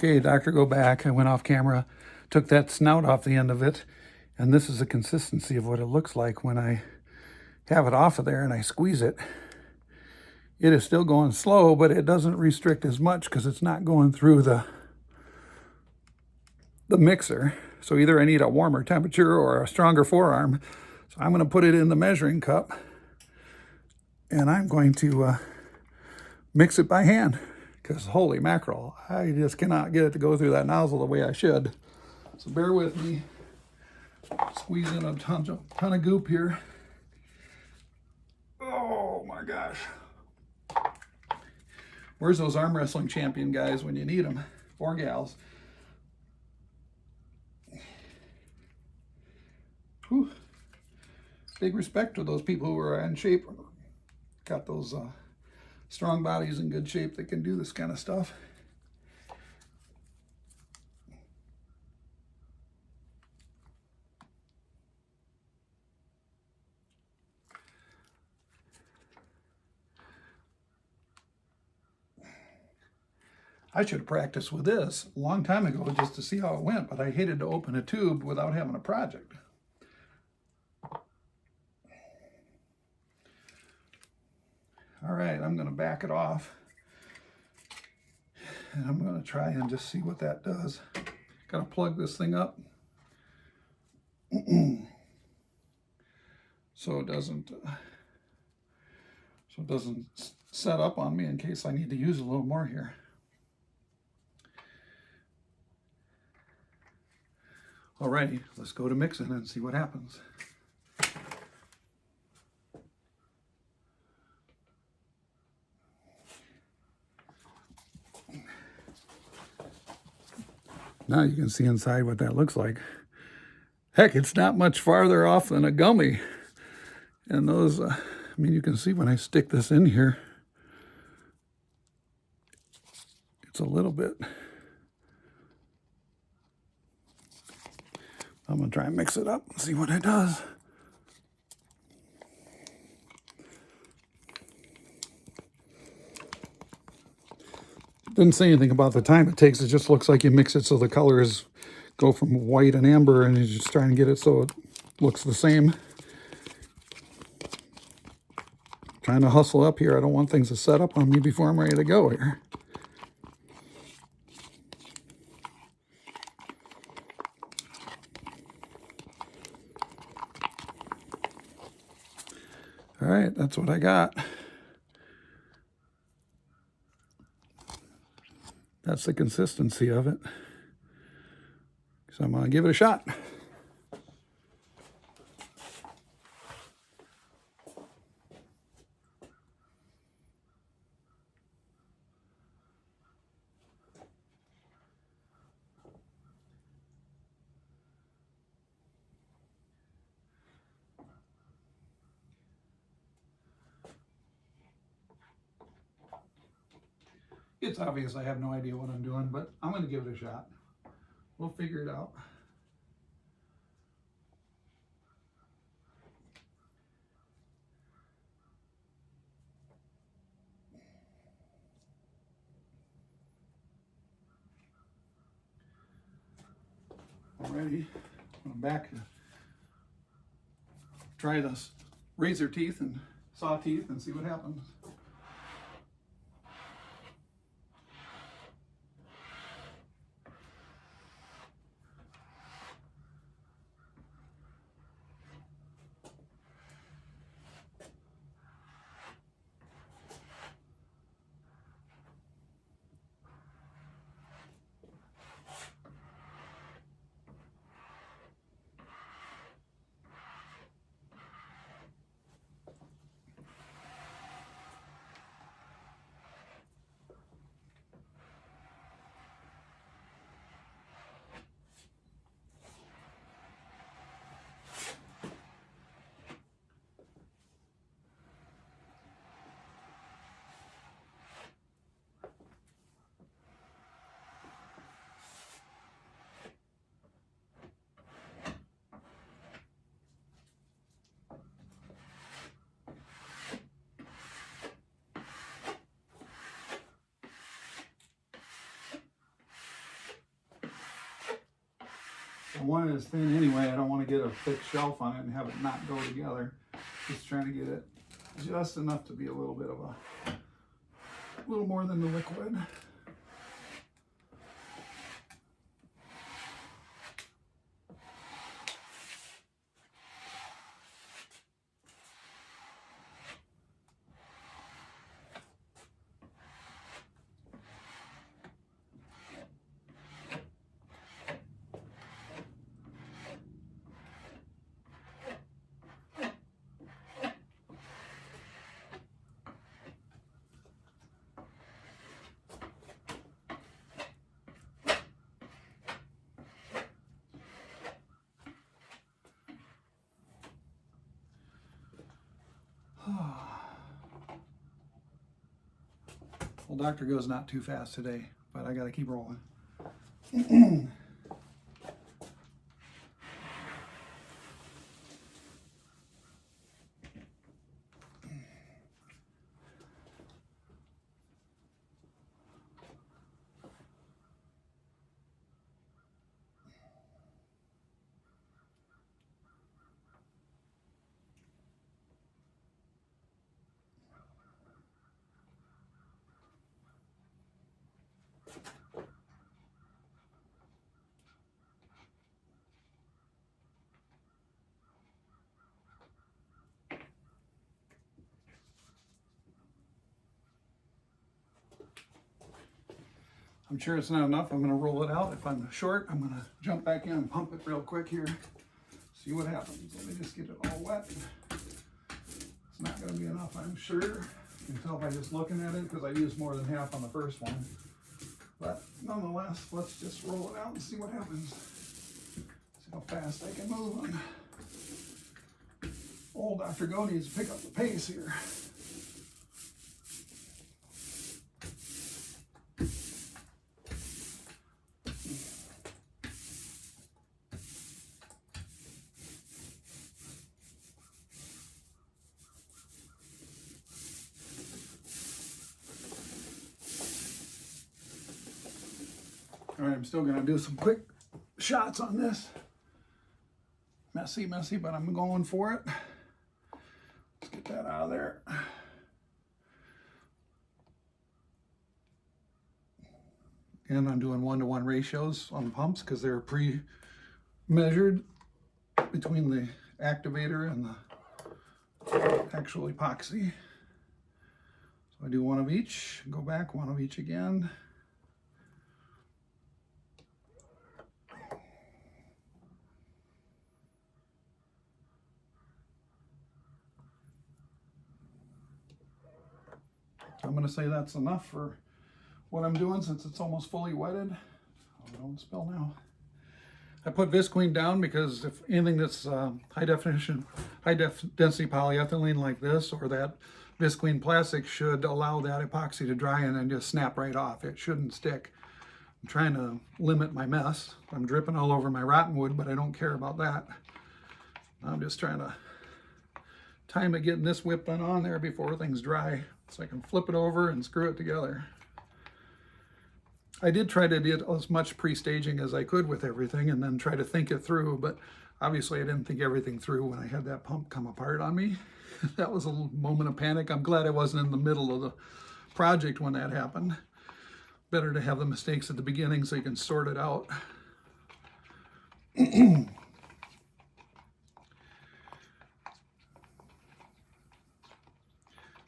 Okay, Dr.Go back. I went off camera, took that snout off the end of it, and this is the consistency of what it looks like when I have it off of there and I squeeze it. It is still going slow, but it doesn't restrict as much because it's not going through the mixer. So either I need a warmer temperature or a stronger forearm. So I'm going to put it in the measuring cup and I'm going to mix it by hand because holy mackerel, I just cannot get it to go through that nozzle the way I should. So bear with me. Squeeze in a ton of goop here. Oh my gosh. Where's those arm wrestling champion guys when you need them? Or gals. Whew. Big respect to those people who are in shape. Got those strong bodies in good shape that can do this kind of stuff. I should have practiced with this a long time ago just to see how it went, but I hated to open a tube without having a project. All right, I'm going to back it off. And I'm going to try and just see what that does. Got to plug this thing up so it doesn't set up on me in case I need to use a little more here. Alrighty, let's go to mixing and see what happens. Now you can see inside what that looks like. Heck, it's not much farther off than a gummy. And those, I mean, you can see when I stick this in here, it's a little bit. I'm gonna try and mix it up and see what it does. Didn't say anything about the time it takes. It just looks like you mix it so the colors go from white and amber, and you just try and get it so it looks the same. Trying to hustle up here. I don't want things to set up on me before I'm ready to go here. All right, that's what I got. That's the consistency of it. So I'm going to give it a shot. It's obvious I have no idea what I'm doing, but I'm going to give it a shot. We'll figure it out. Alrighty, I'm back to try this razor teeth and saw teeth and see what happens. I want it as thin anyway. I don't want to get a thick shelf on it and have it not go together. Just trying to get it just enough to be a little bit of a little more than the liquid. Well, Dr. Go's not too fast today, but I got to keep rolling. I'm sure it's not enough. I'm going to roll it out. If I'm short, I'm going to jump back in and pump it real quick here. See what happens. Let me just get it all wet. It's not going to be enough, I'm sure. You can tell by just looking at it because I used more than half on the first one. But nonetheless, let's just roll it out and see what happens. See how fast I can move them. Old Dr. Go needs to pick up the pace here. All right, I'm still gonna do some quick shots on this. Messy, but I'm going for it. Let's get that out of there. And I'm doing 1-to-1 ratios on the pumps because they're pre-measured between the activator and the actual epoxy. So I do one of each, go back, one of each again. I'm going to say that's enough for what I'm doing since it's almost fully wetted. Oh, don't spill now. I put visqueen down because if anything that's high density polyethylene like this or that visqueen plastic should allow that epoxy to dry and then just snap right off. It shouldn't stick. I'm trying to limit my mess. I'm dripping all over my rotten wood, but I don't care about that. I'm just trying to time it getting this whipped on there before things dry so I can flip it over and screw it together. I did try to get as much pre-staging as I could with everything and then try to think it through, but obviously I didn't think everything through when I had that pump come apart on me. That was a little moment of panic. I'm glad I wasn't in the middle of the project when that happened. Better to have the mistakes at the beginning so you can sort it out.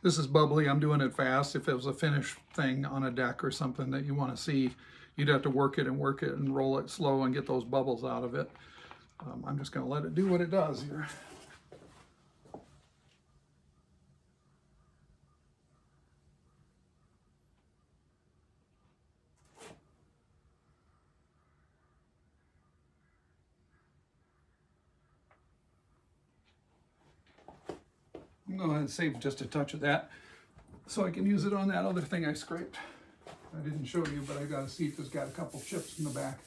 This is bubbly. I'm doing it fast. If it was a finished thing on a deck or something that you want to see, you'd have to work it and roll it slow and get those bubbles out of it. I'm just going to let it do what it does here. I'm going to go ahead and save just a touch of that so I can use it on that other thing I scraped. I didn't show you, but I got a seat that's got a couple chips in the back.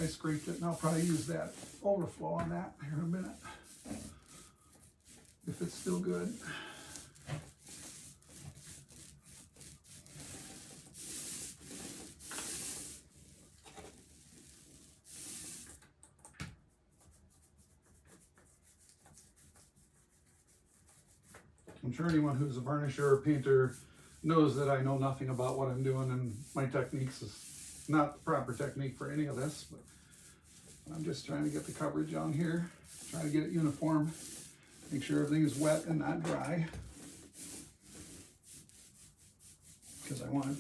I scraped it, and I'll probably use that overflow on that here in a minute, if it's still good. I'm sure anyone who's a varnisher or painter knows that I know nothing about what I'm doing, and my techniques is not the proper technique for any of this, but I'm just trying to get the coverage on here, trying to get it uniform, make sure everything is wet and not dry, because I want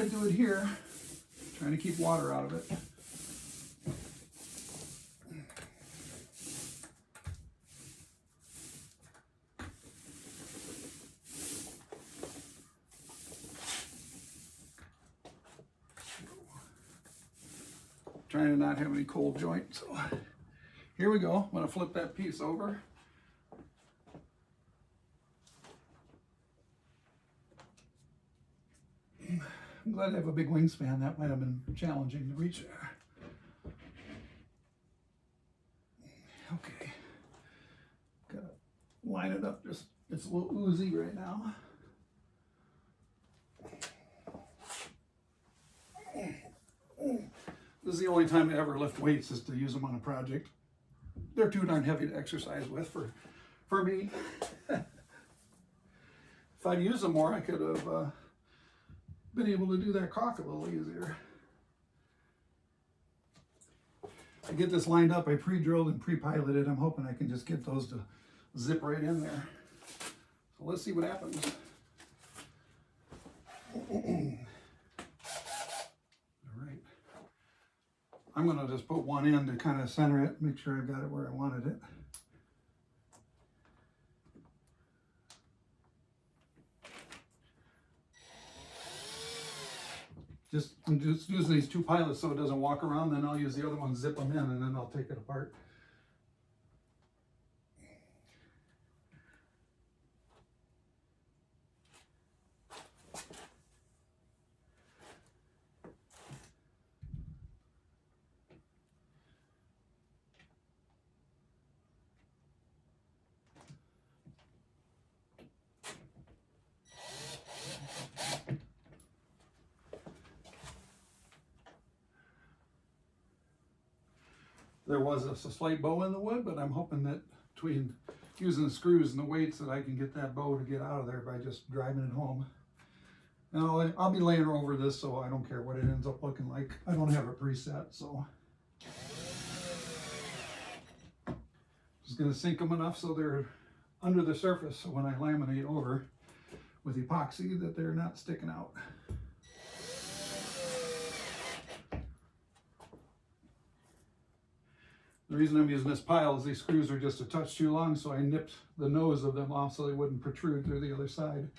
to do it here, trying to keep water out of it. Trying to not have any cold joints. So here we go. I'm going to flip that piece over. I'm glad I have a big wingspan. That might have been challenging to reach there. Okay. Gotta line it up. Just it's a little oozy right now. This is the only time I ever lift weights, is to use them on a project. They're too darn heavy to exercise with for me. If I'd used them more, I could have been able to do that caulk a little easier. To get this lined up, I pre-drilled and pre-piloted. I'm hoping I can just get those to zip right in there. So let's see what happens. I'm going to just put one in to kind of center it, make sure I've got it where I wanted it. I'm just using these two pilots so it doesn't walk around, then I'll use the other one, zip them in, and then I'll take it apart. There was a slight bow in the wood, but I'm hoping that between using the screws and the weights that I can get that bow to get out of there by just driving it home. And I'll be laying over this, so I don't care what it ends up looking like. I don't have it preset, so. Just gonna sink them enough so they're under the surface, so when I laminate over with epoxy that they're not sticking out. The reason I'm using this pile is these screws are just a touch too long, so I nipped the nose of them off so they wouldn't protrude through the other side.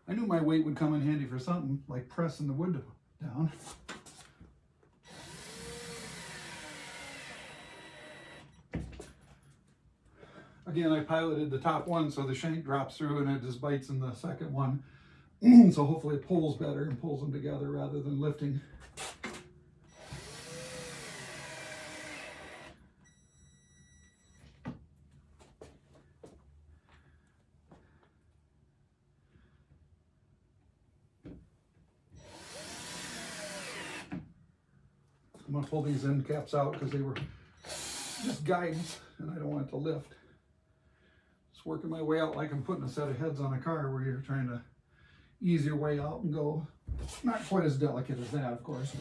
I knew my weight would come in handy for something, like pressing the wood down. Again, I piloted the top one so the shank drops through and it just bites in the second one. So hopefully it pulls better and pulls them together rather than lifting. I'm going to pull these end caps out because they were just guides and I don't want it to lift. Just working my way out like I'm putting a set of heads on a car where you're trying to ease your way out and go. Not quite as delicate as that, of course.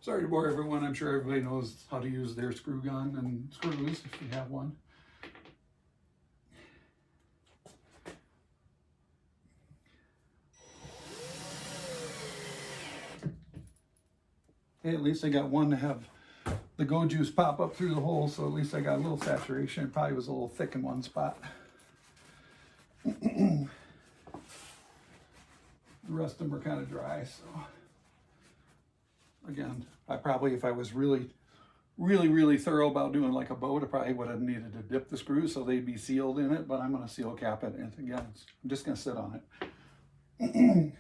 Sorry to bore everyone. I'm sure everybody knows how to use their screw gun and screws if you have one. Hey, at least I got one to have the Go juice pop up through the hole, so at least I got a little saturation. It probably was a little thick in one spot. The rest of them are kind of dry, so again, I probably, if I was really thorough about doing like a boat, I probably would have needed to dip the screws so they'd be sealed in it, but I'm going to seal cap it, and again, I'm just going to sit on it.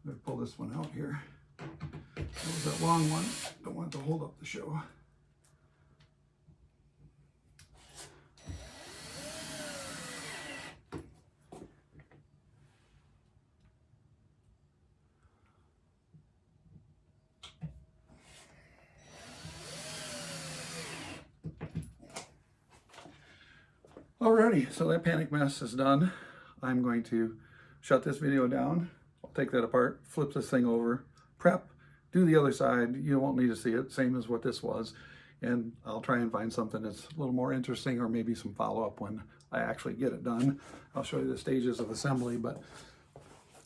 I'm going to pull this one out here. That was that long one. Don't want it to hold up the show. Alrighty, so that panic mess is done. I'm going to shut this video down. I'll take that apart, flip this thing over, prep, do the other side. You won't need to see it, same as what this was. And I'll try and find something that's a little more interesting, or maybe some follow-up when I actually get it done. I'll show you the stages of assembly, but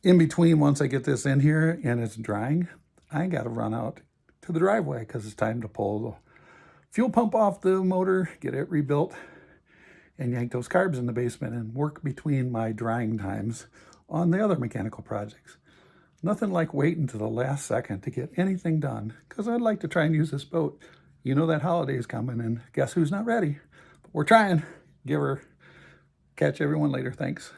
in between, once I get this in here and it's drying, I got to run out to the driveway because it's time to pull the fuel pump off the motor, get it rebuilt, and yank those carbs in the basement and work between my drying times on the other mechanical projects. Nothing like waiting to the last second to get anything done, because I'd like to try and use this boat. You know that holiday's coming, and guess who's not ready? But we're trying. Catch everyone later. Thanks.